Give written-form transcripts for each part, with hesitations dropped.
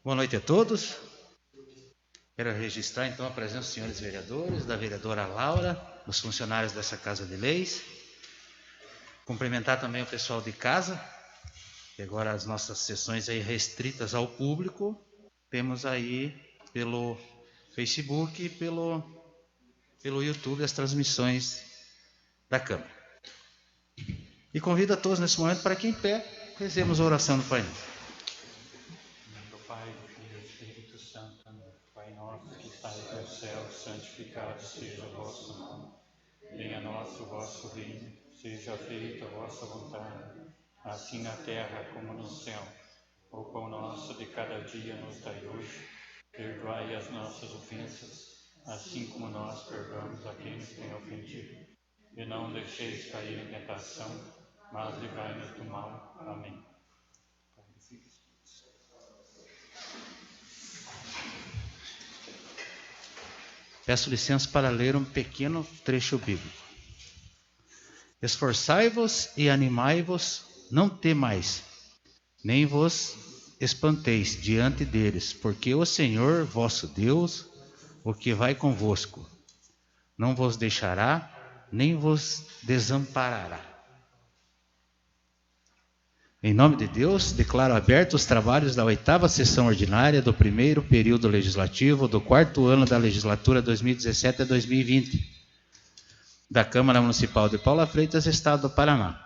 Boa noite a todos. Quero registrar então a presença dos senhores vereadores, da vereadora Laura, dos funcionários dessa Casa de Leis. Cumprimentar também o pessoal de casa, que agora as nossas sessões aí restritas ao público, temos aí pelo Facebook e pelo YouTube as transmissões da Câmara. E convido a todos nesse momento para que em pé rezemos a oração do Pai Nosso. No céu, santificado seja o vosso nome. Venha a nós o vosso reino, seja feita a vossa vontade, assim na terra como no céu. O pão nosso de cada dia nos dai hoje. Perdoai as nossas ofensas, assim como nós perdoamos a quem nos tem ofendido. E não deixeis cair em tentação, mas livrai-nos do mal. Amém. Peço licença para ler um pequeno trecho bíblico. Esforçai-vos e animai-vos, não temais, nem vos espanteis diante deles, porque o Senhor, vosso Deus, o que vai convosco, não vos deixará, nem vos desamparará. Em nome de Deus, declaro abertos os trabalhos da 8ª sessão ordinária do primeiro período legislativo do 4º ano da legislatura 2017 a 2020 da Câmara Municipal de Paula Freitas, Estado do Paraná.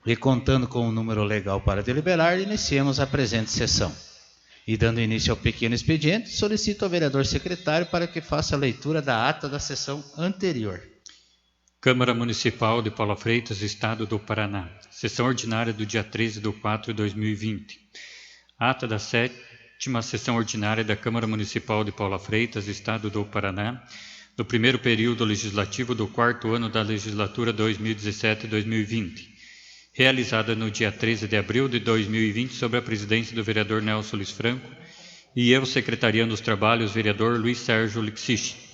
E contando com o número legal para deliberar, iniciemos a presente sessão. E dando início ao pequeno expediente, solicito ao vereador secretário para que faça a leitura da ata da sessão anterior. Câmara Municipal de Paula Freitas, Estado do Paraná. Sessão ordinária do dia 13 de 4 de 2020. Ata da 7ª Sessão Ordinária da Câmara Municipal de Paula Freitas, Estado do Paraná, do primeiro período legislativo do 4º ano da legislatura 2017-2020. Realizada no dia 13 de abril de 2020, sob a presidência do vereador Nelson Luiz Franco, e eu, secretariando os trabalhos, vereador Luiz Sérgio Lixich.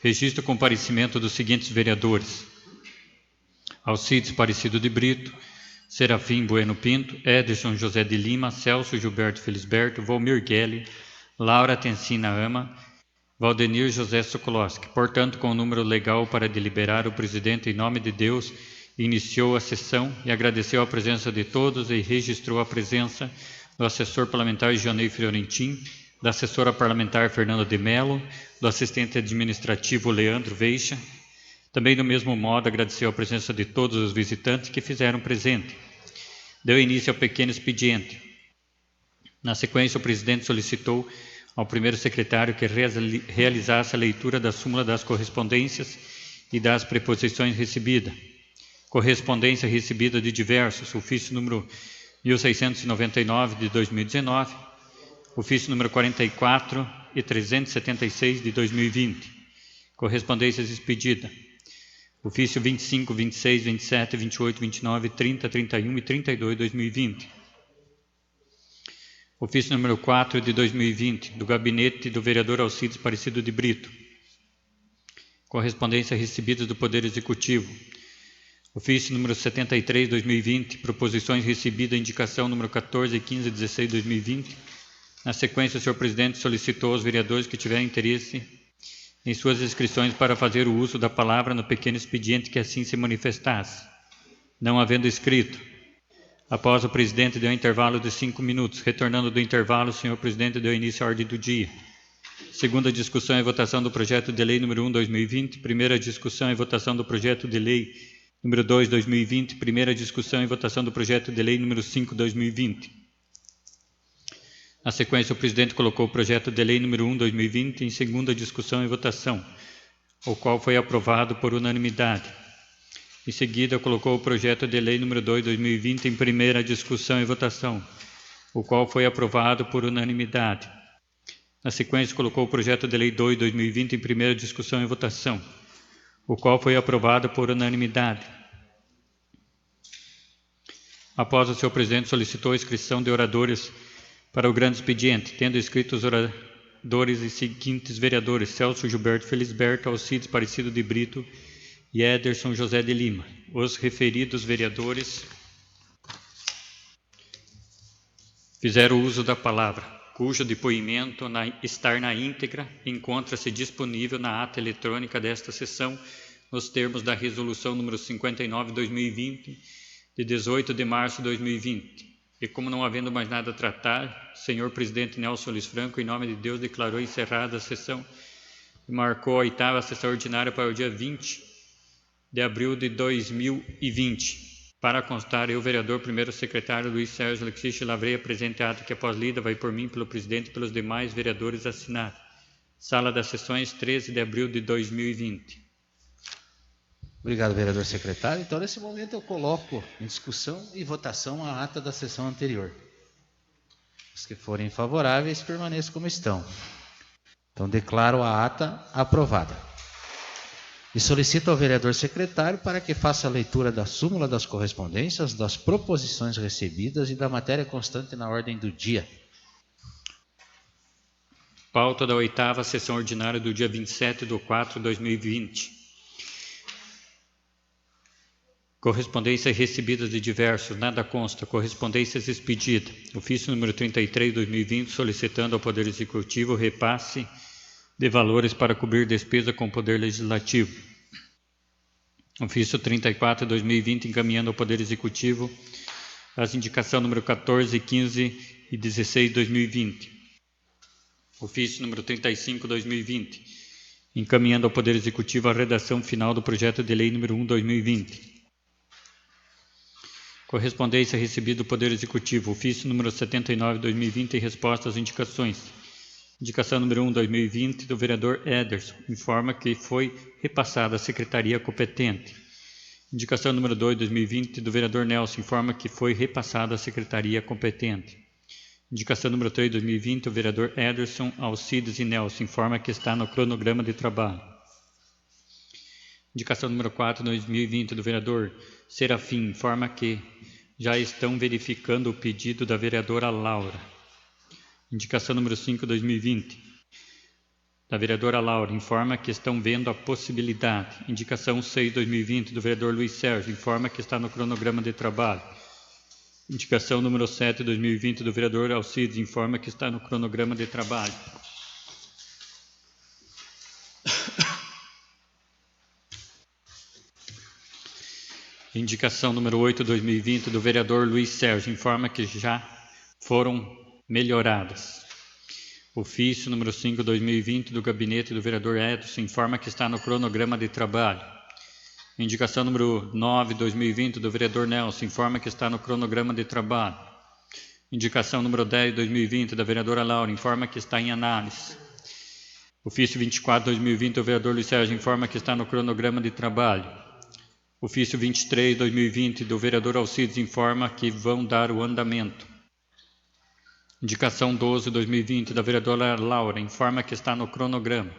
Registro o comparecimento dos seguintes vereadores: Alcides Aparecido de Brito, Serafim Bueno Pinto, Ederson José de Lima, Celso Gilberto Felisberto, Volmir Guelli, Laura Tencina Ama, Valdenir José Sokolowski. Portanto, com o número legal para deliberar, o presidente, em nome de Deus, iniciou a sessão e agradeceu a presença de todos e registrou a presença do assessor parlamentar Johnny Fiorentin, da assessora parlamentar Fernanda de Mello, do assistente administrativo Leandro Veixa. Também, do mesmo modo, agradeceu a presença de todos os visitantes que fizeram presente. Deu início ao pequeno expediente. Na sequência, o presidente solicitou ao primeiro secretário que realizasse a leitura da súmula das correspondências e das preposições recebidas. Correspondência recebida de diversos: ofício número 1699 de 2019, ofício número 44 e 376 de 2020. Correspondências expedidas: ofício 25, 26, 27, 28, 29, 30, 31 e 32 de 2020. Ofício número 4 de 2020, do gabinete do vereador Alcides Aparecido de Brito. Correspondência recebida do Poder Executivo: ofício número 73 de 2020, proposições recebidas, indicação número 14, 15 e 16 de 2020. Na sequência, o senhor presidente solicitou aos vereadores que tiverem interesse em suas inscrições para fazer o uso da palavra no pequeno expediente que assim se manifestasse. Não havendo escrito, após o presidente deu um intervalo de 5 minutos. Retornando do intervalo, o senhor presidente deu início à ordem do dia. Segunda discussão e votação do projeto de lei número 1/2020. Primeira discussão e votação do projeto de lei número 2/2020. Primeira discussão e votação do projeto de lei número 5/2020. Na sequência, o presidente colocou o projeto de lei número 1/2020 em segunda discussão e votação, o qual foi aprovado por unanimidade. Em seguida, colocou o projeto de lei número 2/2020 em primeira discussão e votação, o qual foi aprovado por unanimidade. Na sequência, colocou o projeto de lei 2/2020 em primeira discussão e votação, o qual foi aprovado por unanimidade. Após, o senhor presidente solicitou a inscrição de oradores para o grande expediente, tendo inscrito os oradores e seguintes vereadores: Celso Gilberto Felisberto, Alcides Aparecido de Brito e Ederson José de Lima. Os referidos vereadores fizeram uso da palavra. cujo depoimento estar na íntegra encontra-se disponível na ata eletrônica desta sessão, nos termos da Resolução número 59/2020, de 18 de março de 2020. E como não havendo mais nada a tratar, o senhor presidente Nelson Luiz Franco, em nome de Deus, declarou encerrada a sessão e marcou a 8ª sessão ordinária para o dia 20 de abril de 2020. Para constar, eu, vereador primeiro secretário Luiz Sérgio Alexis Lavreia, presente ato que após lida vai por mim, pelo presidente e pelos demais vereadores assinar. Sala das sessões, 13 de abril de 2020. Obrigado, vereador secretário. Então, nesse momento, eu coloco em discussão e votação a ata da sessão anterior. Os que forem favoráveis, permaneçam como estão. Então, declaro a ata aprovada. E solicito ao vereador secretário para que faça a leitura da súmula das correspondências, das proposições recebidas e da matéria constante na ordem do dia. Pauta da 8ª sessão ordinária do dia 27/4/2020. Correspondências recebidas de diversos, nada consta. Correspondências expedidas. Ofício número 33/2020, solicitando ao Poder Executivo repasse de valores para cobrir despesa com o Poder Legislativo. Ofício 34/2020, encaminhando ao Poder Executivo as indicações número 14, 15 e 16/2020. Ofício número 35/2020, encaminhando ao Poder Executivo a redação final do projeto de lei número 1/2020. Correspondência recebida do Poder Executivo. Ofício número 79/2020 e resposta às indicações. Indicação número 1/2020 do vereador Ederson. Informa que foi repassada à secretaria competente. Indicação número 2/2020 do vereador Nelson. Informa que foi repassada à secretaria competente. Indicação número 3/2020 do vereador Ederson, Alcides e Nelson. Informa que está no cronograma de trabalho. Indicação número 4/2020 do vereador Serafim. Informa que já estão verificando o pedido da vereadora Laura. Indicação número 5/2020 da vereadora Laura. Informa que estão vendo a possibilidade. Indicação 6/2020 do vereador Luiz Sérgio. Informa que está no cronograma de trabalho. Indicação número 7/2020 do vereador Alcides. Informa que está no cronograma de trabalho. Indicação número 8/2020 do vereador Luiz Sérgio. Informa que já foram melhoradas. Ofício número 5/2020 do gabinete do vereador Edson. Informa que está no cronograma de trabalho. Indicação número 9/2020 do vereador Nelson. Informa que está no cronograma de trabalho. Indicação número 10/2020 da vereadora Laura. Informa que está em análise. Ofício 24/2020 do vereador Luiz Sérgio. Informa que está no cronograma de trabalho. Ofício 23/2020 do vereador Alcides. Informa que vão dar o andamento. Indicação 12/2020 da vereadora Laura. Informa que está no cronograma.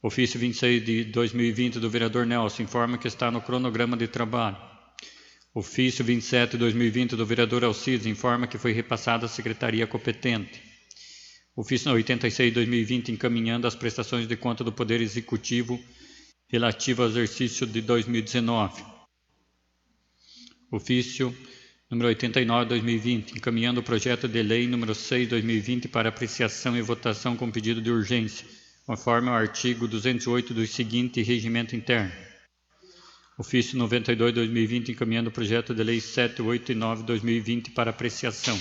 Ofício 26/2020 do vereador Nelson. Informa que está no cronograma de trabalho. Ofício 27/2020 do vereador Alcides. Informa que foi repassado à secretaria competente. Ofício 86/2020, encaminhando as prestações de conta do Poder Executivo relativo ao exercício de 2019. Ofício número 89/2020, encaminhando o projeto de lei número 6/2020 para apreciação e votação com pedido de urgência, conforme o artigo 208 do seguinte regimento interno. Ofício 92/2020, encaminhando o projeto de lei 7, 8 e 9/2020 para apreciação.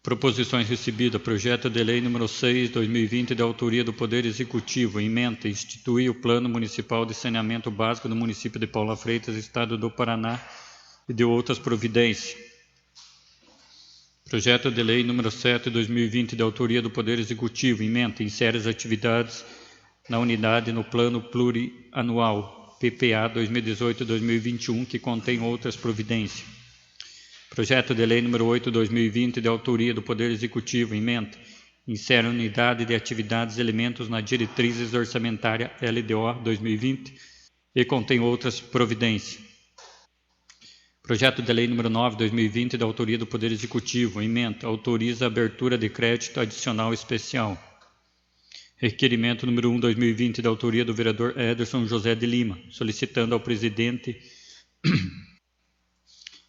Proposições recebidas. Projeto de lei número 6/2020, de autoria do Poder Executivo, ementa, instituir o Plano Municipal de Saneamento Básico do município de Paula Freitas, Estado do Paraná, e de outras providências. Projeto de lei número 7/2020, de autoria do Poder Executivo, ementa, insere as atividades na unidade no Plano Plurianual, PPA 2018-2021, que contém outras providências. Projeto de lei número 8/2020, de autoria do Poder Executivo, ementa, insere unidade de atividades e elementos na diretrizes orçamentária LDO 2020 e contém outras providências. Projeto de lei número 9/2020, de autoria do Poder Executivo, ementa, autoriza a abertura de crédito adicional especial. Requerimento número 1/2020, de autoria do vereador Ederson José de Lima, solicitando ao presidente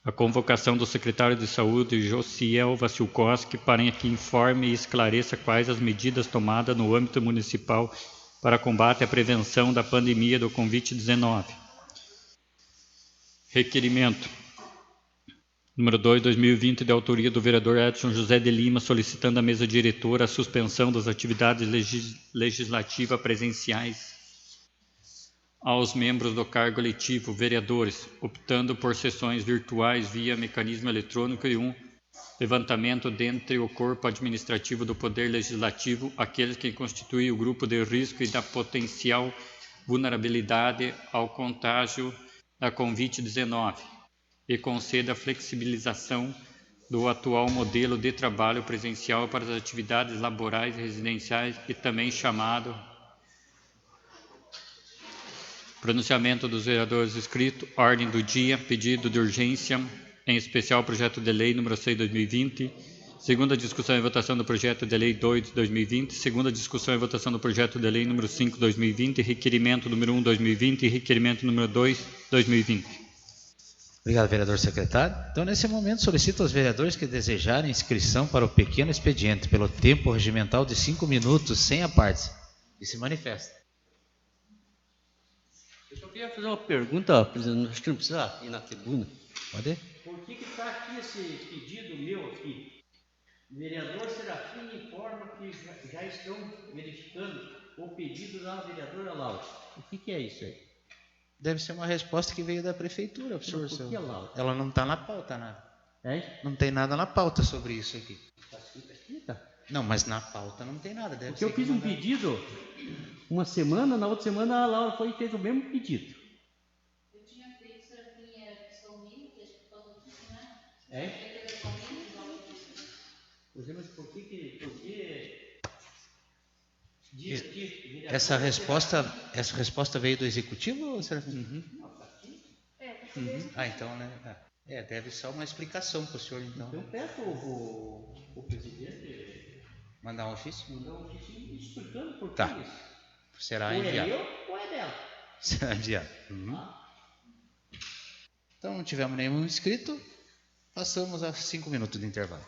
a convocação do secretário de Saúde, Josiel Vassilkowski, para que informe e esclareça quais as medidas tomadas no âmbito municipal para combate à prevenção da pandemia do Covid-19. Requerimento número 2, 2020, de autoria do vereador Edson José de Lima, solicitando à mesa diretora a suspensão das atividades legislativas presenciais aos membros do cargo eletivo, vereadores, optando por sessões virtuais via mecanismo eletrônico e um levantamento dentre o corpo administrativo do Poder Legislativo, aqueles que constituem o grupo de risco e da potencial vulnerabilidade ao contágio da Covid-19, e conceda a flexibilização do atual modelo de trabalho presencial para as atividades laborais e residenciais, e também chamado pronunciamento dos vereadores escrito, ordem do dia, pedido de urgência, em especial projeto de lei número 6/2020, segunda discussão e votação do projeto de lei 2/2020, segunda discussão e votação do projeto de lei número 5/2020, requerimento número 1/2020 e requerimento número 2/2020. Obrigado, vereador secretário. Então, nesse momento, solicito aos vereadores que desejarem inscrição para o pequeno expediente pelo tempo regimental de 5 minutos, sem apartes, e se manifesta. Eu só queria fazer uma pergunta, presidente, acho que não precisa ir na tribuna. Pode ir? Por que está aqui esse pedido meu aqui? O vereador Serafim informa que já estão verificando o pedido da vereadora Laura. O que é isso aí? Deve ser uma resposta que veio da prefeitura, professor. Por que, Laura? Ela não está na pauta, nada. É? Não tem nada na pauta sobre isso aqui. Está escrito aqui, tá? Não, mas na pauta não tem nada. Deve Porque ser eu fiz um pedido uma semana, na outra semana a Laura foi e fez o mesmo pedido. Eu tinha feito, Serafim, era pessoalmente, acho que falou disso, né? É? Mas por que diz aqui, essa resposta veio do executivo, Serafim? Não, tá aqui. Ah, então, né? Deve ser uma explicação para o senhor, então. Eu peço o presidente Mandar um ofício? mandar um ofício explicando por que Tá. isso. Será Ou é enviado. meu ou é dela. Será enviado. Tá? Então, não tivemos nenhum inscrito, passamos a 5 minutos de intervalo.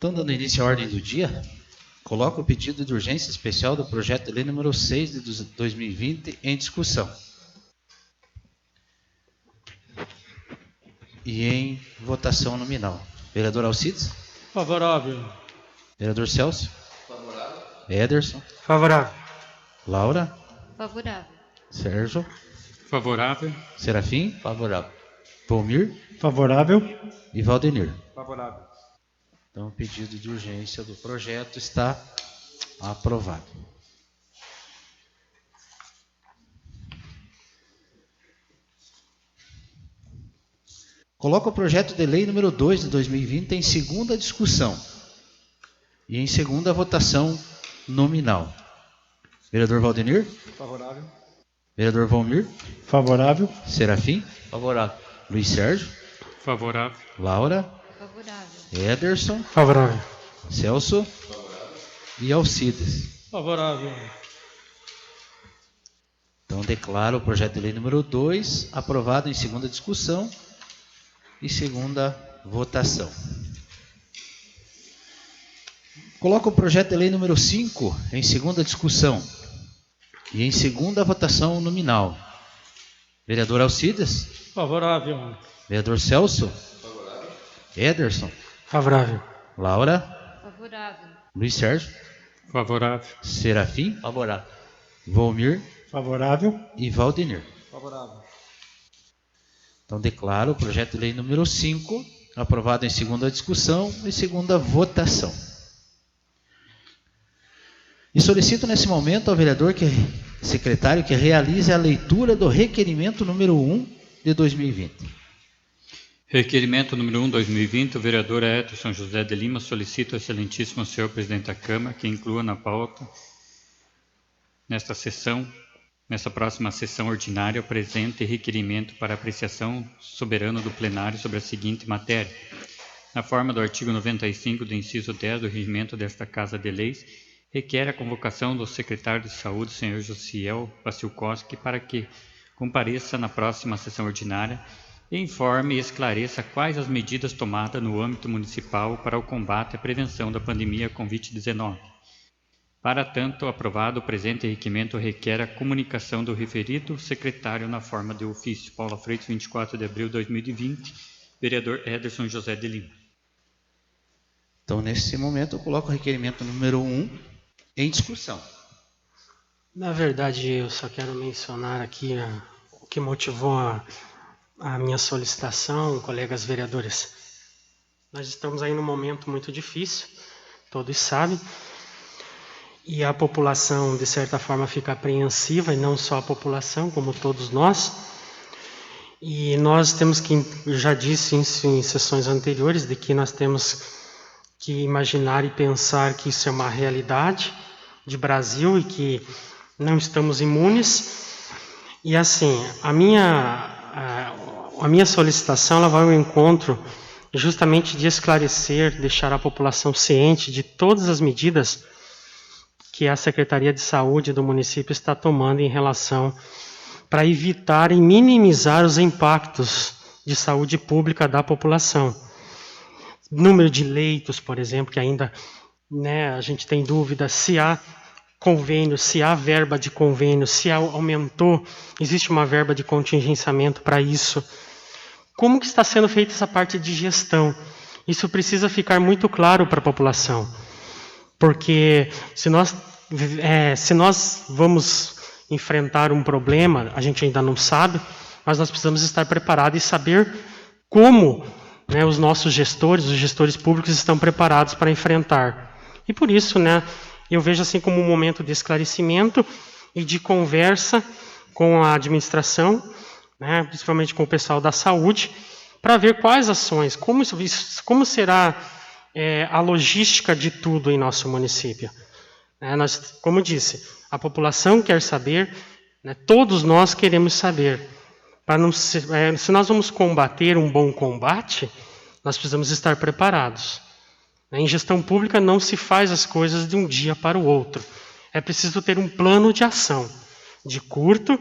Então, dando início à ordem do dia, coloco o pedido de urgência especial do projeto de lei número 6 de 2020 em discussão. E em votação nominal. Vereador Alcides? Favorável. Vereador Celso? Favorável. Ederson? Favorável. Laura? Favorável. Sérgio? Favorável. Serafim? Favorável. Volmir? Favorável. E Valdenir? Favorável. Então, o pedido de urgência do projeto está aprovado. Coloco o projeto de lei número 2 de 2020 em segunda discussão e em segunda votação nominal. Vereador Valdenir? Favorável. Vereador Volmir? Favorável. Serafim? Favorável. Luiz Sérgio? Favorável. Laura? Favorável. Ederson? Favorável. Celso? E Alcides? Favorável. Então, declaro o projeto de lei número 2 aprovado em segunda discussão e segunda votação. Coloco o projeto de lei número 5 em segunda discussão e em segunda votação nominal. Vereador Alcides? Favorável. Vereador Celso? Favorável. Ederson? Favorável. Laura? Favorável. Luiz Sérgio? Favorável. Serafim? Favorável. Volmir? Favorável. E Valdenir? Favorável. Então, declaro o projeto de lei número 5 aprovado em segunda discussão e segunda votação. E solicito nesse momento ao vereador secretário que realize a leitura do requerimento número 1 de 2020. Requerimento número 1, 2020, o vereador Edson José de Lima solicita ao excelentíssimo senhor presidente da Câmara que inclua na pauta nesta próxima sessão ordinária, o presente requerimento para apreciação soberana do plenário sobre a seguinte matéria. Na forma do artigo 95 do inciso 10 do regimento desta Casa de Leis, requer a convocação do secretário de Saúde, senhor Josiel Vacilkowski, para que compareça na próxima sessão ordinária e informe e esclareça quais as medidas tomadas no âmbito municipal para o combate e a prevenção da pandemia Covid-19. Para tanto, aprovado o presente requerimento requer a comunicação do referido secretário na forma de ofício. Paula Freitas, 24 de abril de 2020, vereador Ederson José de Lima. Então, nesse momento, eu coloco o requerimento número 1 em discussão. Na verdade, eu só quero mencionar aqui o que motivou a minha solicitação, colegas vereadores. Nós estamos aí num momento muito difícil, todos sabem, e a população, de certa forma, fica apreensiva, e não só a população, como todos nós. E nós temos que, eu já disse isso em sessões anteriores, de que nós temos que imaginar e pensar que isso é uma realidade de Brasil e que não estamos imunes. E assim, a minha solicitação ela vai ao encontro justamente de esclarecer, deixar a população ciente de todas as medidas que a Secretaria de Saúde do município está tomando em relação para evitar e minimizar os impactos de saúde pública da população. Número de leitos, por exemplo, que ainda a gente tem dúvida se há convênio, se há verba de convênio, se aumentou, existe uma verba de contingenciamento para isso. Como que está sendo feita essa parte de gestão? Isso precisa ficar muito claro para a população. Porque se nós vamos enfrentar um problema, a gente ainda não sabe, mas nós precisamos estar preparados e saber como os nossos gestores, os gestores públicos estão preparados para enfrentar. E por isso, eu vejo assim como um momento de esclarecimento e de conversa com a administração, principalmente com o pessoal da saúde, para ver quais ações, como será a logística de tudo em nosso município. Nós, como eu disse, a população quer saber, todos nós queremos saber. Se nós vamos combater um bom combate, nós precisamos estar preparados. Em gestão pública não se faz as coisas de um dia para o outro. É preciso ter um plano de ação, de curto,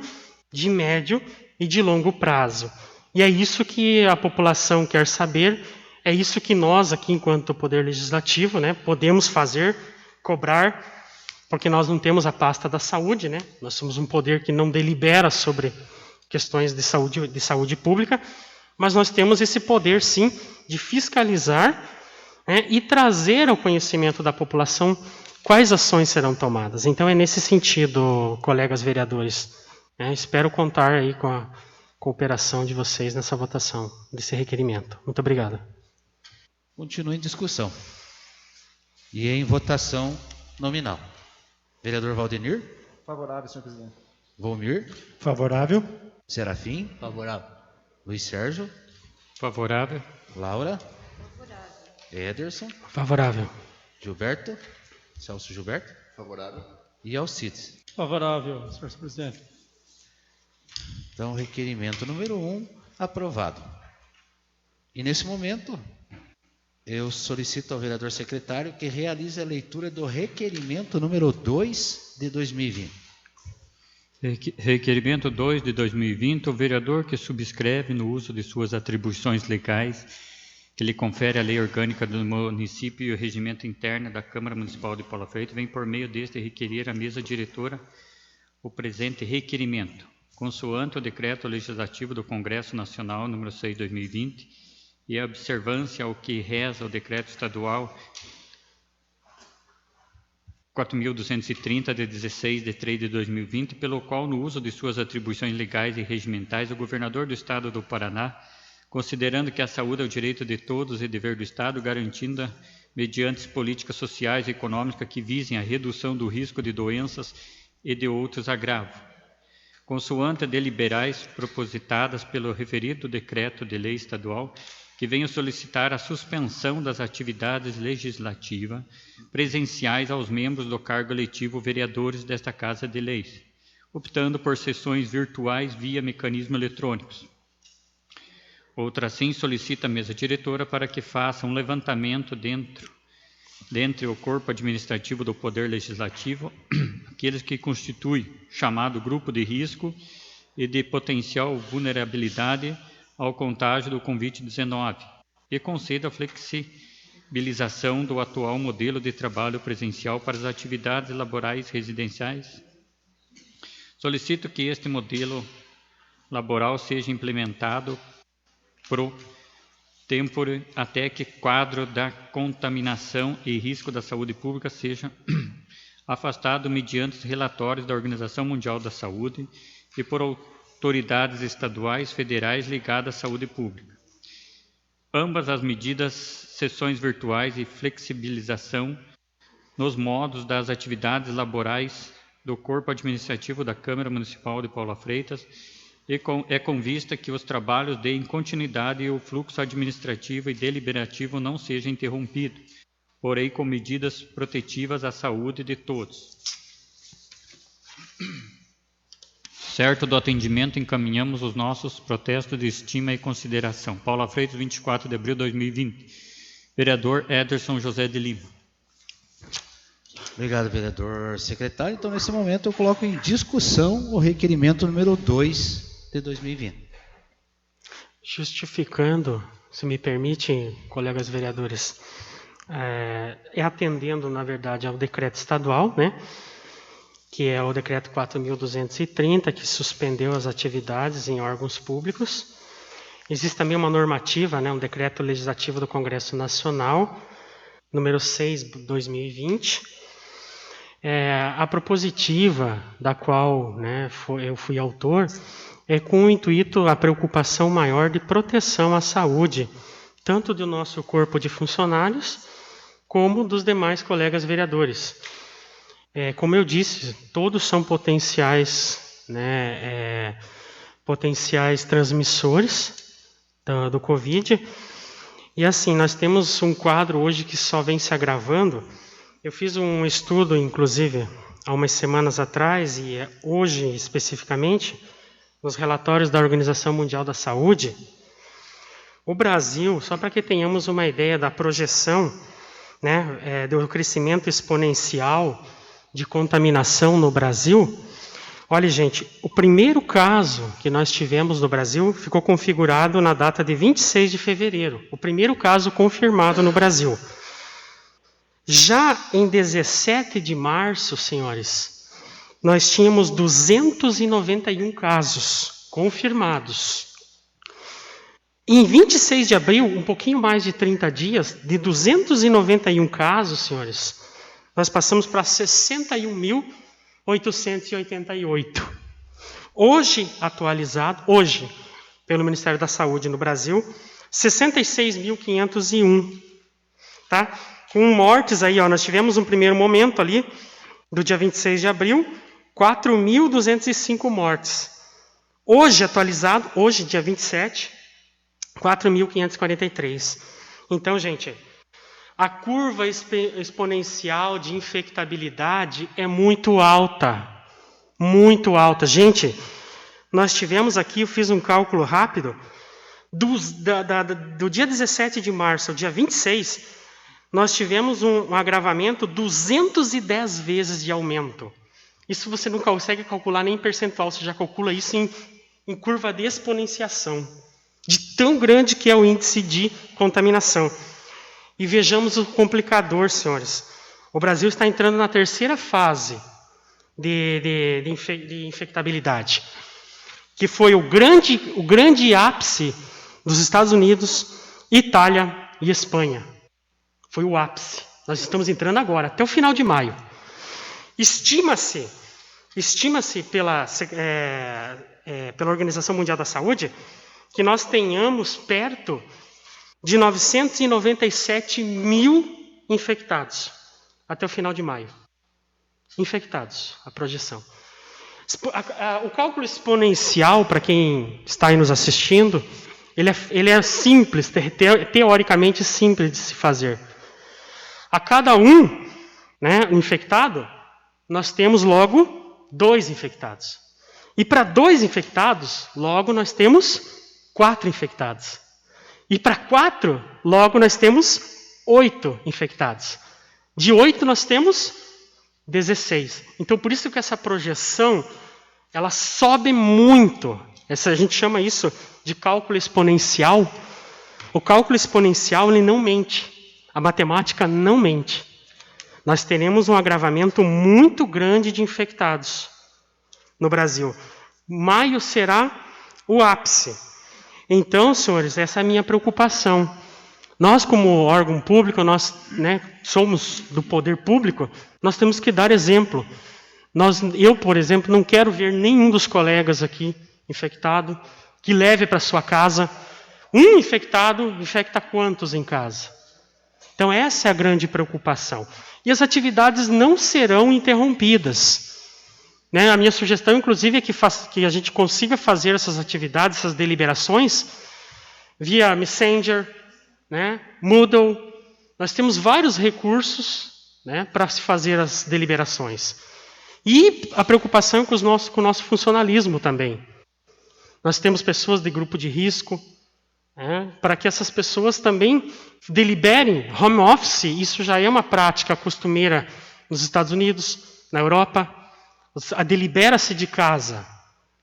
de médio e de longo prazo. E é isso que a população quer saber, É isso que nós aqui, enquanto Poder Legislativo, né, podemos fazer, cobrar, porque nós não temos a pasta da saúde, né? Nós somos um poder que não delibera sobre questões de saúde pública, mas nós temos esse poder, sim, de fiscalizar, né, e trazer ao conhecimento da população quais ações serão tomadas. Então, é nesse sentido, colegas vereadores, né, espero contar aí com a cooperação de vocês nessa votação desse requerimento. Muito obrigado. Continua em discussão. E em votação nominal. Vereador Valdenir? Favorável, senhor presidente. Volmir? Favorável. Serafim? Favorável. Luiz Sérgio? Favorável. Laura? Ederson? Favorável. Gilberto? Celso Gilberto? Favorável. E Alcides? Favorável, senhor presidente. Então, requerimento número 1, aprovado. E nesse momento, eu solicito ao vereador secretário que realize a leitura do requerimento número 2 de 2020. Requerimento 2 de 2020, o vereador que subscreve no uso de suas atribuições legais, que lhe confere a lei orgânica do município e o regimento interno da Câmara Municipal de Paula Freitas, vem por meio deste requerer à mesa diretora o presente requerimento, consoante o decreto legislativo do Congresso Nacional número 6 de 2020 e a observância ao que reza o decreto estadual 4.230, de 16 de 3 de 2020, pelo qual, no uso de suas atribuições legais e regimentais, o governador do Estado do Paraná, considerando que a saúde é o direito de todos e dever do Estado, garantindo mediante políticas sociais e econômicas que visem a redução do risco de doenças e de outros agravos, consoante deliberais propositadas pelo referido decreto de lei estadual, que venho solicitar a suspensão das atividades legislativas presenciais aos membros do cargo eletivo vereadores desta Casa de Leis, optando por sessões virtuais via mecanismos eletrônicos. Outra assim, solicita a mesa diretora para que faça um levantamento dentre o corpo administrativo do Poder Legislativo, aqueles que constituem chamado grupo de risco e de potencial vulnerabilidade ao contágio do Covid-19 e conceda a flexibilização do atual modelo de trabalho presencial para as atividades laborais residenciais. Solicito que este modelo laboral seja implementado pro tempore até que quadro da contaminação e risco da saúde pública seja afastado mediante os relatórios da Organização Mundial da Saúde e por autoridades estaduais, federais ligadas à saúde pública. Ambas as medidas, sessões virtuais e flexibilização nos modos das atividades laborais do corpo administrativo da Câmara Municipal de Paula Freitas, é com vista que os trabalhos deem continuidade e o fluxo administrativo e deliberativo não seja interrompido, porém com medidas protetivas à saúde de todos. Certo do atendimento, encaminhamos os nossos protestos de estima e consideração. Paula Freitas, 24 de abril de 2020. Vereador Ederson José de Lima. Obrigado, vereador secretário. Então, nesse momento, eu coloco em discussão o requerimento número 2 de 2020. Justificando, se me permite, colegas vereadores, atendendo, na verdade, ao decreto estadual, né, que é o decreto 4.230, que suspendeu as atividades em órgãos públicos. Existe também uma normativa, né, um decreto legislativo do Congresso Nacional, número 6 de 2020, a propositiva da qual, né, eu fui autor, é com o intuito, a preocupação maior de proteção à saúde, tanto do nosso corpo de funcionários, como dos demais colegas vereadores. Como eu disse, todos são potenciais, né, potenciais transmissores do Covid. E assim, nós temos um quadro hoje que só vem se agravando. Eu fiz um estudo, inclusive, há umas semanas atrás, e hoje especificamente, nos relatórios da Organização Mundial da Saúde. O Brasil, só para que tenhamos uma ideia da projeção, né, do crescimento exponencial de contaminação no Brasil, Olha, gente, o primeiro caso que nós tivemos no Brasil ficou configurado na data de 26 de fevereiro. O primeiro caso confirmado no Brasil. Já em 17 de março, senhores, nós tínhamos 291 casos confirmados. Em 26 de abril, um pouquinho mais de 30 dias, de 291 casos, senhores, nós passamos para 61.888. Hoje, atualizado, pelo Ministério da Saúde no Brasil, 66.501. Tá? Com mortes aí, ó, nós tivemos um primeiro momento ali, do dia 26 de abril, 4.205 mortes. Hoje, atualizado, hoje, dia 27, 4.543. Então, gente, a curva exponencial de infectabilidade é muito alta. Muito alta. Gente, nós tivemos aqui, eu fiz um cálculo rápido, do dia 17 de março ao dia 26, nós tivemos um agravamento 210 vezes de aumento. Isso você não consegue calcular nem em percentual, você já calcula isso em curva de exponenciação. De tão grande que é o índice de contaminação. E vejamos o complicador, senhores. O Brasil está entrando na terceira fase de infectabilidade, que foi o grande ápice dos Estados Unidos, Itália e Espanha. Foi o ápice. Nós estamos entrando agora, até o final de maio. Estima-se pela Organização Mundial da Saúde que nós tenhamos perto de 997 mil infectados até o final de maio. Infectados, a projeção. O cálculo exponencial, para quem está aí nos assistindo, ele é simples, teoricamente simples de se fazer. A cada um, né, infectado, nós temos logo 2 infectados. E para 2 infectados, logo nós temos 4 infectados. E para 4, logo nós temos 8 infectados. De 8 nós temos 16. Então, por isso que essa projeção, ela sobe muito. A gente chama isso de cálculo exponencial. O cálculo exponencial, ele não mente. A matemática não mente. Nós teremos um agravamento muito grande de infectados no Brasil. Maio será o ápice. Então, senhores, essa é a minha preocupação. Nós, como órgão público, nós, né, somos do poder público, nós temos que dar exemplo. Eu, por exemplo, não quero ver nenhum dos colegas aqui infectado, que leve para sua casa. Um infectado infecta quantos em casa? Então, essa é a grande preocupação. E as atividades não serão interrompidas. Né? A minha sugestão, inclusive, é que a gente consiga fazer essas atividades, essas deliberações, via Messenger, né? Moodle. Nós temos vários recursos, né, para se fazer as deliberações. E a preocupação com o nosso funcionalismo também. Nós temos pessoas de grupo de risco, né, para que essas pessoas também deliberem home office. Isso já é uma prática costumeira nos Estados Unidos, na Europa. Delibera-se de casa.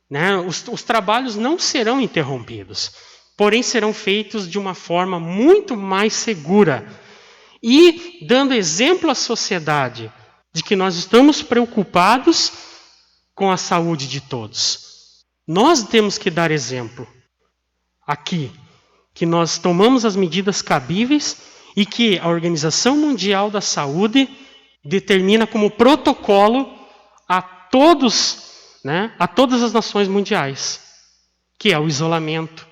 Né? Os trabalhos não serão interrompidos, porém serão feitos de uma forma muito mais segura e dando exemplo à sociedade de que nós estamos preocupados com a saúde de todos. Nós temos que dar exemplo aqui, que nós tomamos as medidas cabíveis e que a Organização Mundial da Saúde determina como protocolo a todas as nações mundiais, que é o isolamento.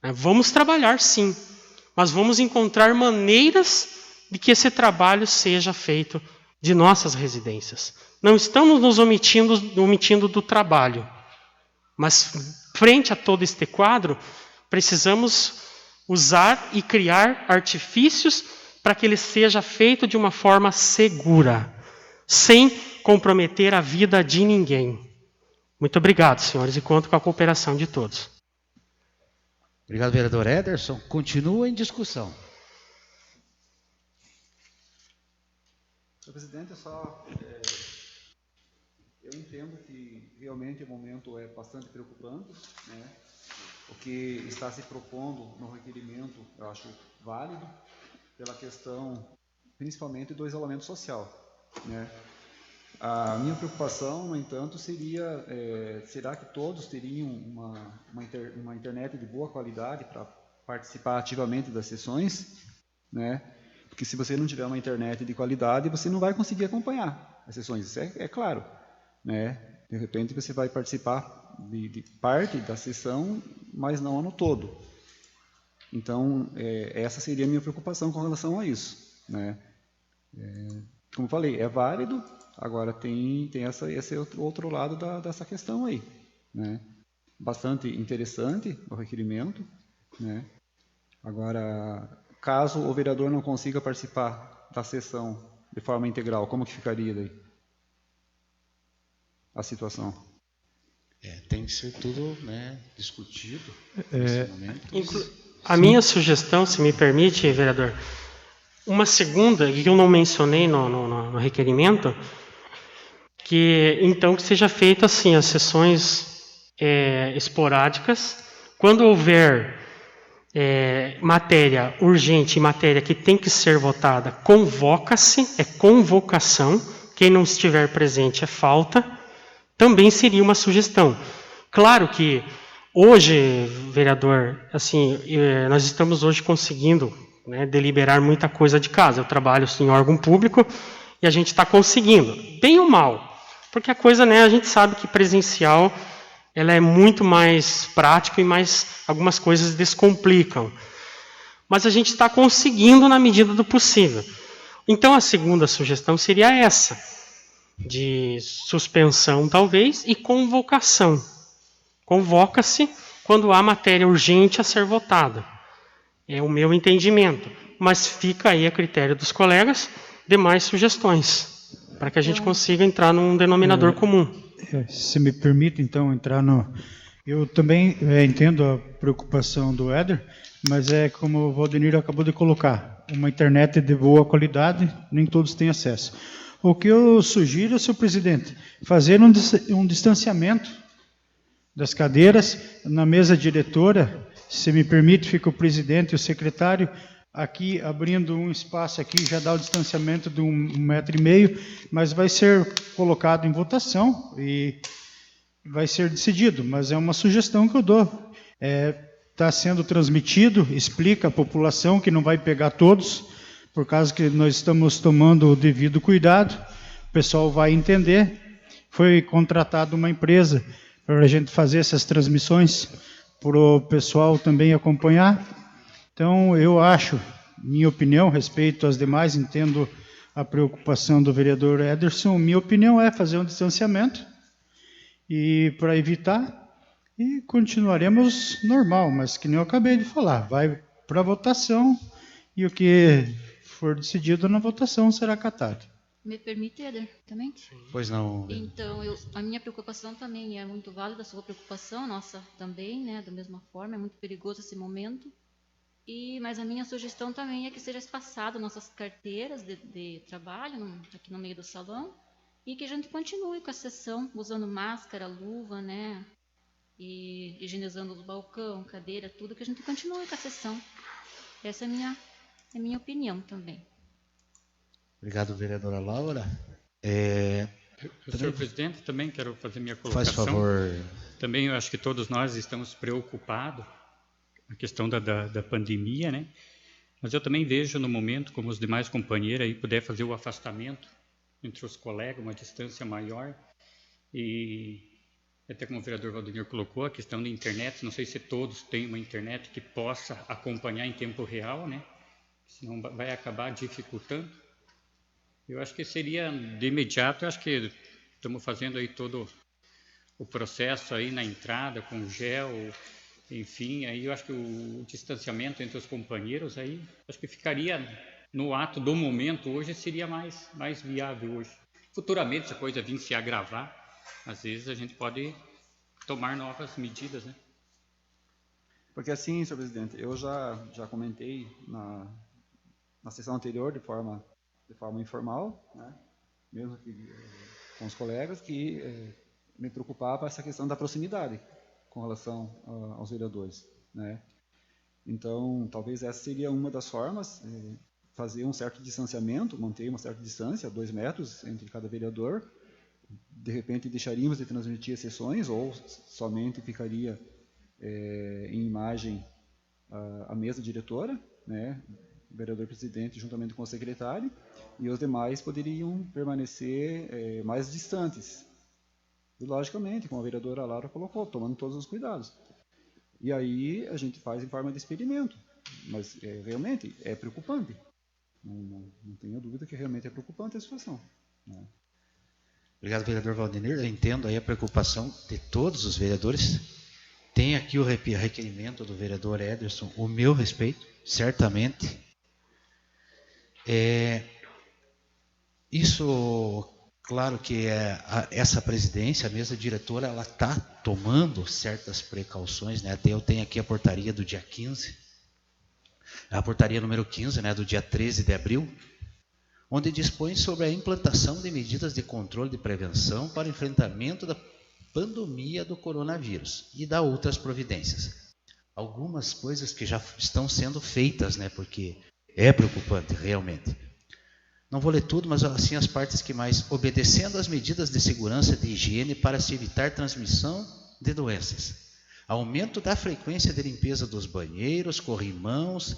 Vamos trabalhar sim, mas vamos encontrar maneiras de que esse trabalho seja feito de nossas residências. Não estamos nos omitindo do trabalho, mas frente a todo este quadro, precisamos usar e criar artifícios para que ele seja feito de uma forma segura, sem comprometer a vida de ninguém. Muito obrigado, senhores, e conto com a cooperação de todos. Obrigado, vereador Ederson. Continua em discussão. Senhor presidente, eu entendo que realmente o momento é bastante preocupante, né? O que está se propondo no requerimento, eu acho válido, pela questão, principalmente, do isolamento social, né? A minha preocupação, no entanto, seria, será que todos teriam uma internet de boa qualidade para participar ativamente das sessões, né? Porque se você não tiver uma internet de qualidade, você não vai conseguir acompanhar as sessões, isso é claro, né? De repente você vai participar de parte da sessão, mas não no todo. Então, essa seria a minha preocupação com relação a isso, né? Como eu falei, é válido, agora tem esse outro lado dessa questão aí, né? Bastante interessante o requerimento, né? Agora, caso o vereador não consiga participar da sessão de forma integral, como que ficaria daí a situação? Tem que ser tudo, né, discutido nesse momento. A minha sugestão, se me permite, vereador, uma segunda, que eu não mencionei no requerimento, que então que seja feito assim, as sessões esporádicas, quando houver matéria urgente e matéria que tem que ser votada, convoca-se, é convocação, quem não estiver presente é falta, também seria uma sugestão. Claro que hoje, vereador, assim, nós estamos hoje conseguindo, né, deliberar muita coisa de casa. Eu trabalho assim, em órgão público e a gente está conseguindo, bem ou mal. Porque a coisa, né, a gente sabe que presencial ela é muito mais prática e algumas coisas descomplicam. Mas a gente está conseguindo na medida do possível. Então a segunda sugestão seria essa, de suspensão talvez e convocação. Convoca-se quando há matéria urgente a ser votada. É o meu entendimento. Mas fica aí a critério dos colegas demais sugestões, para que a gente consiga entrar num denominador comum. Se me permite, então, entrar no... Eu também entendo a preocupação do Éder, mas é como o Valdenir acabou de colocar, uma internet de boa qualidade, nem todos têm acesso. O que eu sugiro, senhor presidente, fazer um distanciamento das cadeiras, na mesa diretora, se me permite, fica o presidente e o secretário, aqui abrindo um espaço aqui, já dá o distanciamento de 1,5 metro, mas vai ser colocado em votação e vai ser decidido, mas é uma sugestão que eu dou. Está sendo transmitido, explica à população que não vai pegar todos, por causa que nós estamos tomando o devido cuidado, o pessoal vai entender. Foi contratada uma empresa para a gente fazer essas transmissões, para o pessoal também acompanhar. Então, eu acho, minha opinião, respeito às demais, entendo a preocupação do vereador Ederson, minha opinião é fazer um distanciamento, e para evitar, e continuaremos normal, mas que nem eu acabei de falar, vai para a votação, e o que for decidido na votação será acatado. Me permite, Éder, também? Pois não. Então, a minha preocupação também é muito válida, a sua preocupação, nossa também, né, da mesma forma, é muito perigoso esse momento. Mas a minha sugestão também é que seja espaçado nossas carteiras de trabalho aqui no meio do salão e que a gente continue com a sessão usando máscara, luva, né, e higienizando o balcão, cadeira, tudo, que a gente continue com a sessão. Essa é a minha opinião também. Obrigado, vereadora Laura. Senhor presidente, também quero fazer minha colocação. Faz favor. Também eu acho que todos nós estamos preocupados com a questão da pandemia, né? Mas eu também vejo no momento, como os demais companheiros, aí puder fazer o afastamento entre os colegas, uma distância maior. E até como o vereador Valdenir colocou, a questão da internet, não sei se todos têm uma internet que possa acompanhar em tempo real, né? Senão vai acabar dificultando. Eu acho que seria de imediato, eu acho que estamos fazendo aí todo o processo aí na entrada, com gel, enfim, aí eu acho que o distanciamento entre os companheiros aí, acho que ficaria no ato do momento hoje, seria mais viável hoje. Futuramente, se a coisa vir se agravar, às vezes a gente pode tomar novas medidas, né? Porque assim, senhor presidente, eu já comentei na sessão anterior de forma informal, né? Mesmo que com os colegas que me preocupava essa questão da proximidade com relação aos vereadores, né? Então, talvez essa seria uma das formas, fazer um certo distanciamento, manter uma certa distância, 2 metros entre cada vereador. De repente, deixaríamos de transmitir as sessões ou somente ficaria em imagem a mesa diretora, né? O vereador-presidente juntamente com o secretário, e os demais poderiam permanecer mais distantes. E, logicamente, como a vereadora Laura colocou, tomando todos os cuidados. E aí a gente faz em forma de experimento. Mas realmente é preocupante. Não tenho dúvida que realmente é preocupante a situação, né? Obrigado, vereador Valdenir. Eu entendo aí a preocupação de todos os vereadores. Tem aqui o requerimento do vereador Ederson, o meu respeito, certamente. Isso, claro que essa presidência, a mesa diretora, ela está tomando certas precauções, né? Até eu tenho aqui a portaria do dia 15, a portaria número 15, né, do dia 13 de abril, onde dispõe sobre a implantação de medidas de controle de prevenção para o enfrentamento da pandemia do coronavírus e da outras providências. Algumas coisas que já estão sendo feitas, né, porque é preocupante, realmente. Não vou ler tudo, mas assim as partes que mais. Obedecendo às medidas de segurança e de higiene para se evitar transmissão de doenças. Aumento da frequência de limpeza dos banheiros, corrimãos,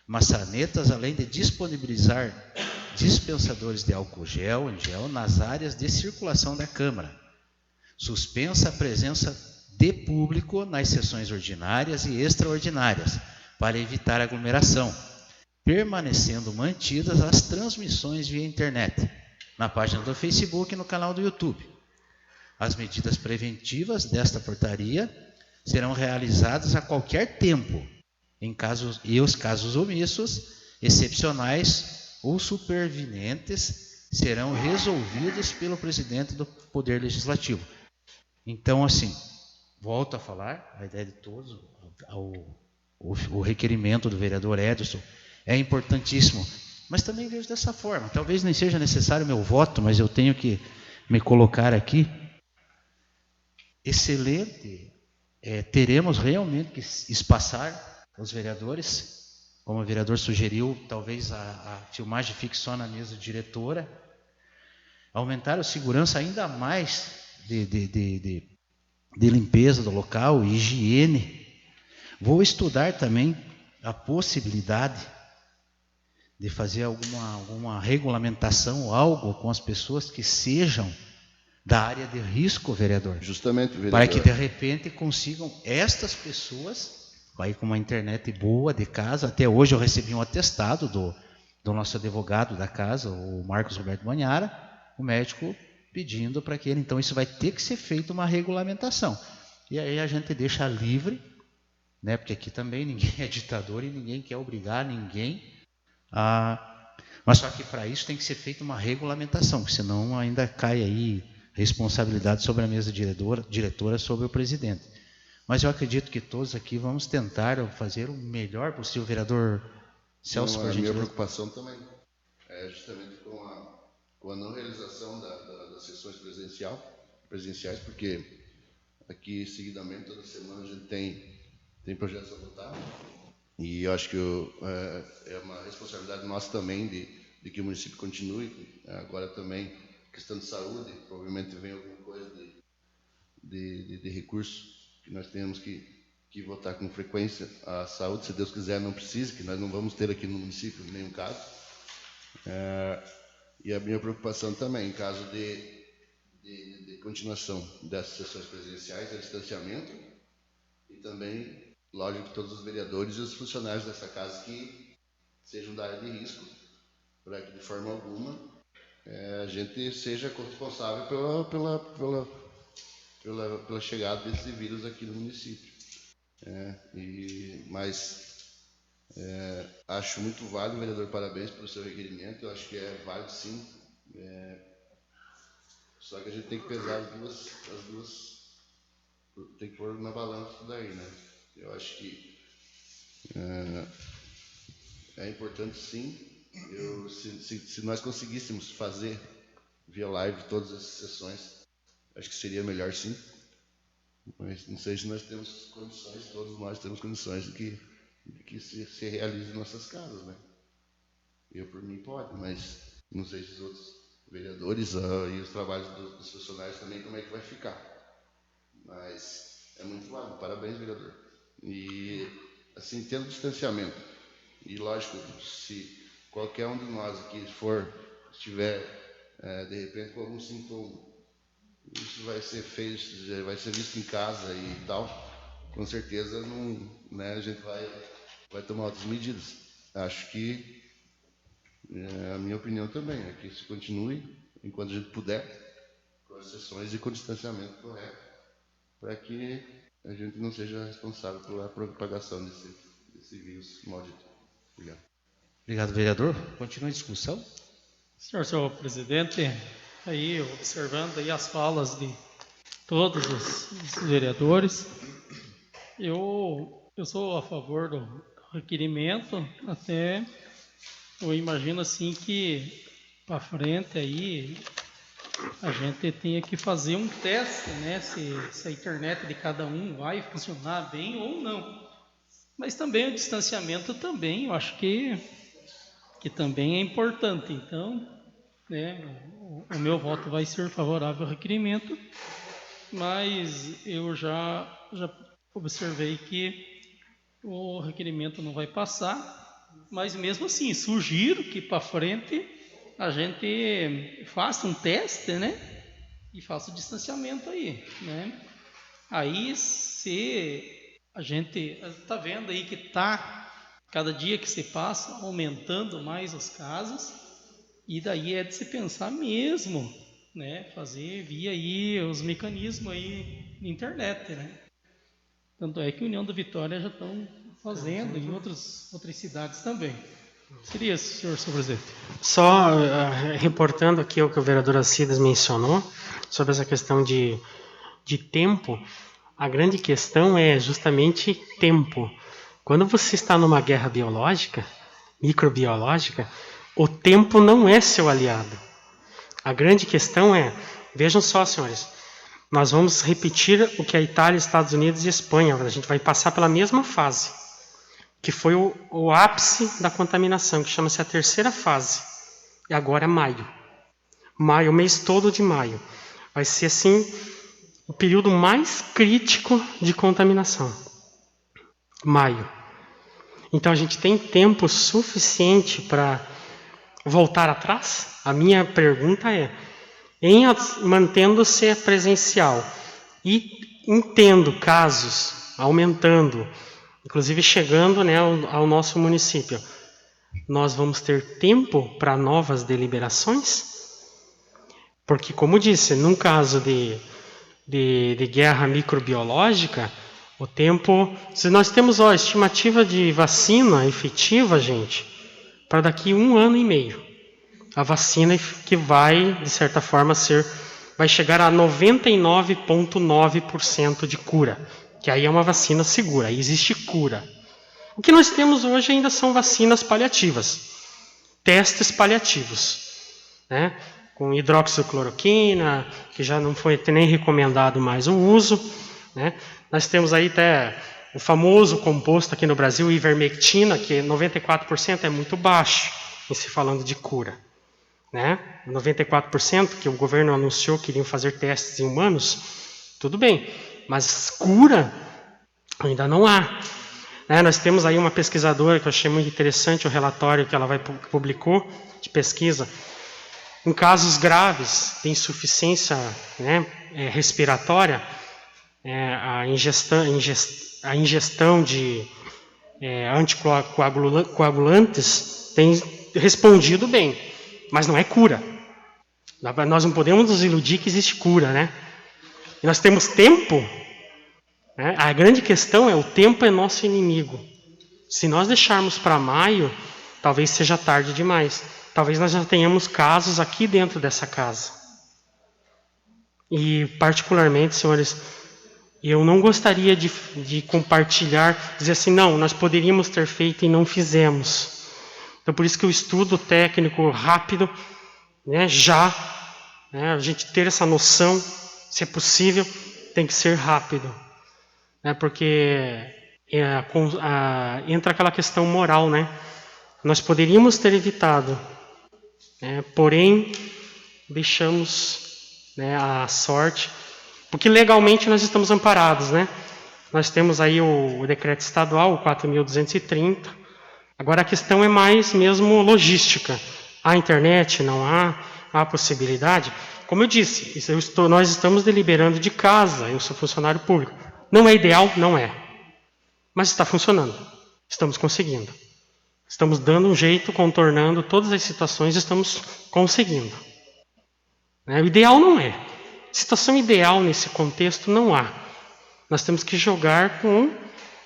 maçanetas, além de disponibilizar dispensadores de álcool gel em gel nas áreas de circulação da Câmara. Suspensa a presença de público nas sessões ordinárias e extraordinárias, para evitar aglomeração, permanecendo mantidas as transmissões via internet, na página do Facebook e no canal do YouTube. As medidas preventivas desta portaria serão realizadas a qualquer tempo, e os casos omissos, excepcionais ou supervenientes serão resolvidos pelo presidente do Poder Legislativo. Então, assim, volto a falar, a ideia de todos, o requerimento do vereador Ederson é importantíssimo, mas também vejo dessa forma. Talvez nem seja necessário meu voto, mas eu tenho que me colocar aqui. Excelente. Teremos realmente que espaçar os vereadores, como o vereador sugeriu, talvez a filmagem fique só na mesa diretora, aumentar a segurança ainda mais de limpeza do local, higiene. Vou estudar também a possibilidade de fazer alguma regulamentação ou algo com as pessoas que sejam da área de risco, vereador. Justamente, vereador. Para que, de repente, consigam estas pessoas, aí com uma internet boa de casa. Até hoje eu recebi um atestado do nosso advogado da casa, o Marcos Roberto Banhara, o médico pedindo para que ele... Então, isso vai ter que ser feito uma regulamentação. E aí a gente deixa livre, né? Porque aqui também ninguém é ditador e ninguém quer obrigar ninguém a... Mas só que para isso tem que ser feita uma regulamentação, senão ainda cai aí responsabilidade sobre a mesa diretora, sobre o presidente. Mas eu acredito que todos aqui vamos tentar fazer o melhor possível. Vereador Celso, por gentileza. A minha preocupação também é justamente com a não realização das sessões presenciais, porque aqui, seguidamente, toda semana a gente tem projetos a votar, e eu acho que é uma responsabilidade nossa também de que o município continue. Agora também, questão de saúde, provavelmente vem alguma coisa de recurso que nós temos que votar com frequência. A saúde, se Deus quiser, não precise, que nós não vamos ter aqui no município em nenhum caso. E a minha preocupação também, em caso de continuação dessas sessões presenciais, é distanciamento, e também, lógico, todos os vereadores e os funcionários dessa casa que sejam da área de risco, para que de forma alguma a gente seja responsável pela chegada desse vírus aqui no município. Mas acho muito válido, vereador, parabéns pelo seu requerimento. Eu acho que é válido, sim. Só que a gente tem que pesar as duas, tem que pôr na balança isso daí, né? Eu acho que é importante, sim. Se nós conseguíssemos fazer via live todas as sessões. Acho que seria melhor sim. Mas não sei se nós temos condições, todos nós temos condições de que se realize em nossas casas, né? Eu, por mim, pode, mas não sei se os outros vereadores e os trabalhos dos funcionários também, como é que vai ficar. Mas é muito válido. Parabéns, vereador. E, assim, tendo distanciamento, e lógico, se qualquer um de nós aqui estiver, de repente, com algum sintoma, isso vai ser feito, vai ser visto em casa e tal, com certeza não, né, a gente vai tomar outras medidas. Acho que a minha opinião também é que se continue, enquanto a gente puder, com as sessões e com o distanciamento correto, para que a gente não seja responsável pela propagação desse vírus maldito. Obrigado. Obrigado, vereador. Continua a discussão. Senhor presidente, aí observando aí as falas de todos os vereadores, eu sou a favor do requerimento, até eu imagino assim que para frente aí a gente tenha que fazer um teste, né, se a internet de cada um vai funcionar bem ou não. Mas também o distanciamento também, eu acho que também é importante. Então, né, o meu voto vai ser favorável ao requerimento, mas eu já observei que o requerimento não vai passar, mas mesmo assim, sugiro que para frente a gente faça um teste, né, e faça o distanciamento aí, né. Aí, se a gente está vendo aí que cada dia que se passa, aumentando mais os casos, e daí é de se pensar mesmo, né, fazer via aí os mecanismos aí na internet, né. Tanto é que a União da Vitória já estão fazendo em outras cidades também. Seria isso, senhor presidente. Só reportando aqui o que o vereador Alcides mencionou, sobre essa questão de tempo, a grande questão é justamente tempo. Quando você está numa guerra biológica, microbiológica, o tempo não é seu aliado. A grande questão é, vejam só, senhores, nós vamos repetir o que a Itália, Estados Unidos e Espanha, a gente vai passar pela mesma fase, que foi o ápice da contaminação, que chama-se a terceira fase, e agora é maio. Maio, o mês todo de maio. Vai ser, assim, o período mais crítico de contaminação. Maio. Então, a gente tem tempo suficiente para voltar atrás? A minha pergunta é, mantendo-se presencial e tendo casos aumentando, inclusive chegando, né, ao nosso município, nós vamos ter tempo para novas deliberações? Porque, como disse, num caso de guerra microbiológica, o tempo... Se nós temos a estimativa de vacina efetiva, gente, para daqui 1 ano e meio. A vacina que vai, de certa forma, vai chegar a 99,9% de cura. Que aí é uma vacina segura, aí existe cura. O que nós temos hoje ainda são vacinas paliativas, testes paliativos, né? Com hidroxicloroquina, que já não foi nem recomendado mais o uso, né? Nós temos aí até o famoso composto aqui no Brasil, ivermectina, que 94% é muito baixo, em se falando de cura, né? 94% que o governo anunciou que iriam fazer testes em humanos, tudo bem, mas cura ainda não há. Né? Nós temos aí uma pesquisadora que eu achei muito interessante, o relatório que ela publicou de pesquisa. Em casos graves de insuficiência, né, respiratória, a ingestão de anticoagulantes tem respondido bem, mas não é cura. Nós não podemos nos iludir que existe cura, né? E nós temos tempo, né? A grande questão é o tempo é nosso inimigo. Se nós deixarmos para maio, talvez seja tarde demais. Talvez nós já tenhamos casos aqui dentro dessa casa. E, particularmente, senhores, eu não gostaria de compartilhar, dizer assim, não, nós poderíamos ter feito e não fizemos. Então, por isso que o estudo técnico rápido, né, já né? A gente ter essa noção, se é possível, tem que ser rápido, né? Porque entra aquela questão moral, né? Nós poderíamos ter evitado, né? Porém, deixamos, né, a sorte, porque legalmente nós estamos amparados, né? Nós temos aí o decreto estadual, o 4.230. Agora a questão é mais mesmo logística. Há internet? Não há? Há possibilidade? Como eu disse, nós estamos deliberando de casa, eu sou funcionário público. Não é ideal? Não é. Mas está funcionando. Estamos conseguindo. Estamos dando um jeito, contornando todas as situações, estamos conseguindo. O ideal não é. Situação ideal nesse contexto não há. Nós temos que jogar com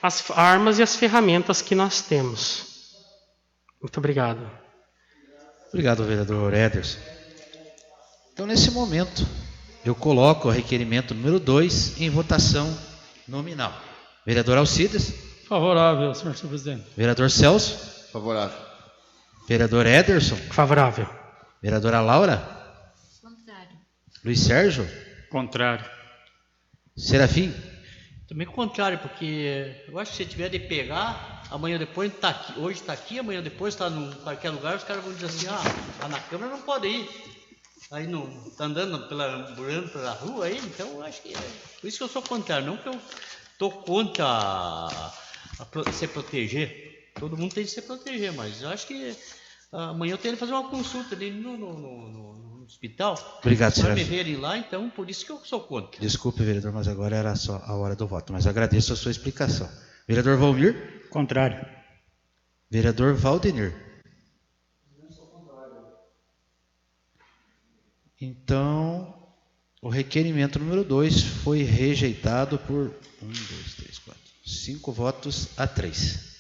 as armas e as ferramentas que nós temos. Muito obrigado. Obrigado, vereador Ederson. Então, nesse momento, eu coloco o requerimento número 2 em votação nominal. Vereador Alcides. Favorável, senhor presidente. Vereador Celso. Favorável. Vereador Ederson. Favorável. Vereadora Laura. Contrário. Luiz Sérgio. Contrário. Serafim. Também contrário, porque eu acho que se tiver de pegar, amanhã depois está aqui, hoje está aqui, amanhã depois está em qualquer lugar, os caras vão dizer assim, tá na Câmara, não pode ir. Aí não está andando pela rua aí, então eu acho que por isso que eu sou contrário, não que eu estou contra se proteger. Todo mundo tem que se proteger, mas eu acho que amanhã eu tenho que fazer uma consulta ali no hospital. Obrigado, senhor. Me verem lá, então por isso que eu sou contra. Desculpe, vereador, mas agora era só a hora do voto. Mas agradeço a sua explicação. Vereador Valmir. Contrário. Vereador Valdenir. Então, o requerimento número 2 foi rejeitado por 5 votos a 3.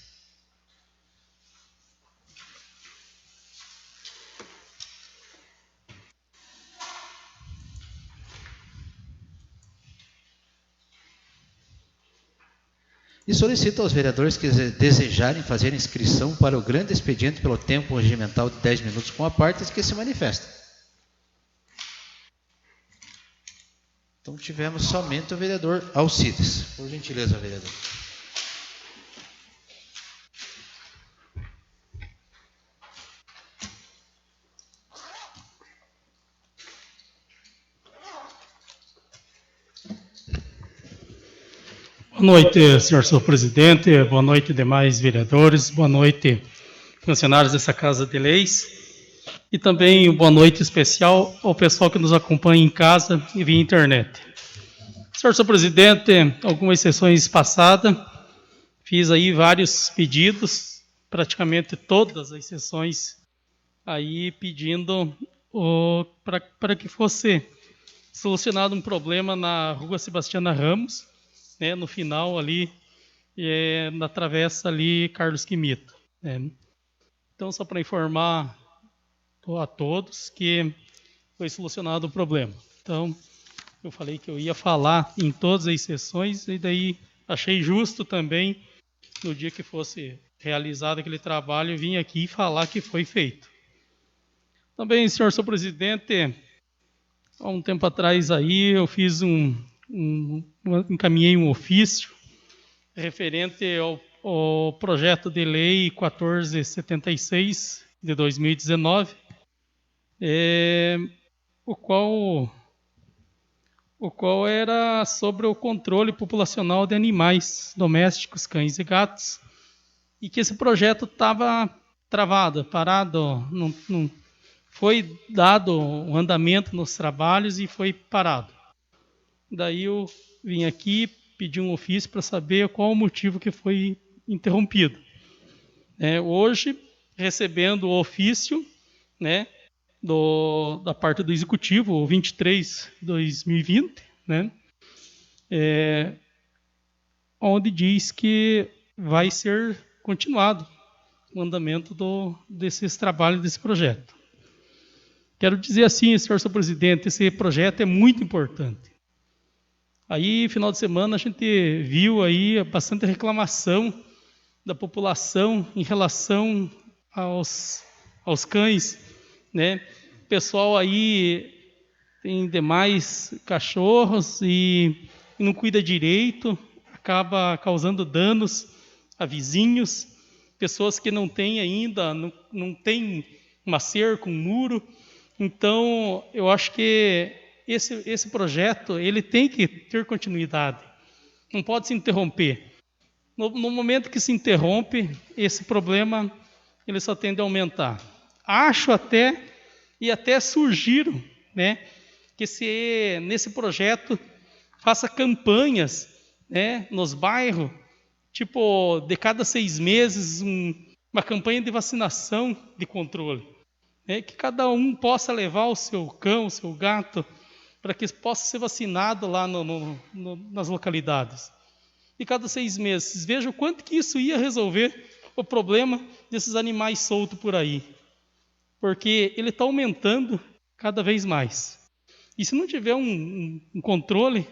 E solicito aos vereadores que desejarem fazer inscrição para o grande expediente pelo tempo regimental de 10 minutos com a partes que se manifestem. Então tivemos somente o vereador Alcides. Por gentileza, vereador. Boa noite, senhor presidente, boa noite, demais vereadores, boa noite, funcionários dessa Casa de Leis, e também boa noite especial ao pessoal que nos acompanha em casa e via internet. Senhor presidente, algumas sessões passadas, fiz aí vários pedidos, praticamente todas as sessões, aí pedindo para que fosse solucionado um problema na Rua Sebastiana Ramos, né, no final ali, na travessa ali, Carlos Quimito. Né. Então, só para informar a todos que foi solucionado o problema. Então, eu falei que eu ia falar em todas as sessões, e daí achei justo também, no dia que fosse realizado aquele trabalho, vim aqui falar que foi feito. Também, senhor presidente, há um tempo atrás aí, eu fiz encaminhei um ofício referente ao projeto de lei 1476 de 2019, o qual era sobre o controle populacional de animais domésticos, cães e gatos, e que esse projeto estava travado, parado, não foi dado um andamento nos trabalhos e foi parado. Daí eu vim aqui pedir um ofício para saber qual o motivo que foi interrompido. Hoje, recebendo o ofício, né, da parte do Executivo, o 23/2020, né, onde diz que vai ser continuado o andamento desses trabalhos, desse projeto. Quero dizer assim, senhor presidente, esse projeto é muito importante. Aí, final de semana, a gente viu aí bastante reclamação da população em relação aos cães, né? O pessoal aí tem demais cachorros e não cuida direito, acaba causando danos a vizinhos, pessoas que não têm ainda, não tem uma cerca, um muro. Então, eu acho que esse projeto ele tem que ter continuidade, não pode se interromper. No momento que se interrompe, esse problema ele só tende a aumentar. Acho até sugiro, né, que se nesse projeto faça campanhas, né, nos bairros, tipo, de cada 6 meses, uma campanha de vacinação de controle. Né, que cada um possa levar o seu cão, o seu gato, para que possa ser vacinado lá nas localidades. E cada 6 meses, veja o quanto que isso ia resolver o problema desses animais soltos por aí. Porque ele está aumentando cada vez mais. E se não tiver um controle,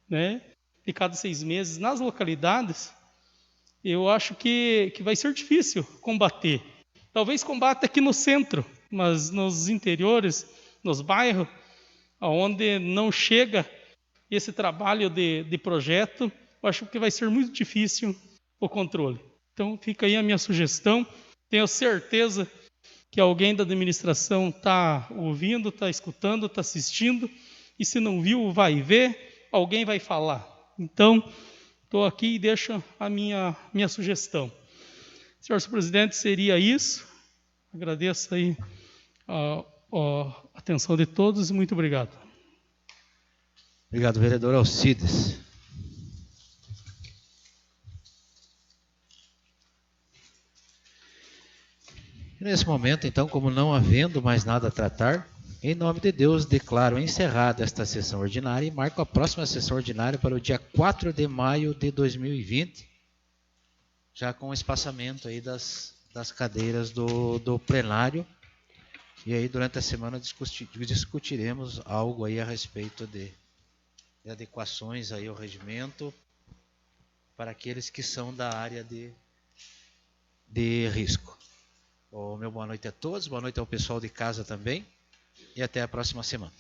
né, de cada 6 meses nas localidades, eu acho que vai ser difícil combater. Talvez combata aqui no centro, mas nos interiores, nos bairros, onde não chega esse trabalho de projeto, eu acho que vai ser muito difícil o controle. Então, fica aí a minha sugestão. Tenho certeza que alguém da administração está ouvindo, está escutando, está assistindo, e se não viu, vai ver, alguém vai falar. Então, estou aqui e deixo a minha sugestão. Senhor presidente, seria isso. Agradeço aí a atenção de todos e muito obrigado. Obrigado, vereador Alcides. Nesse momento, então, como não havendo mais nada a tratar, em nome de Deus, declaro encerrada esta sessão ordinária e marco a próxima sessão ordinária para o dia 4 de maio de 2020, já com o espaçamento aí das cadeiras do plenário. E aí, durante a semana, discutiremos algo aí a respeito de adequações aí ao regimento para aqueles que são da área de risco. Meu boa noite a todos, boa noite ao pessoal de casa também, e até a próxima semana.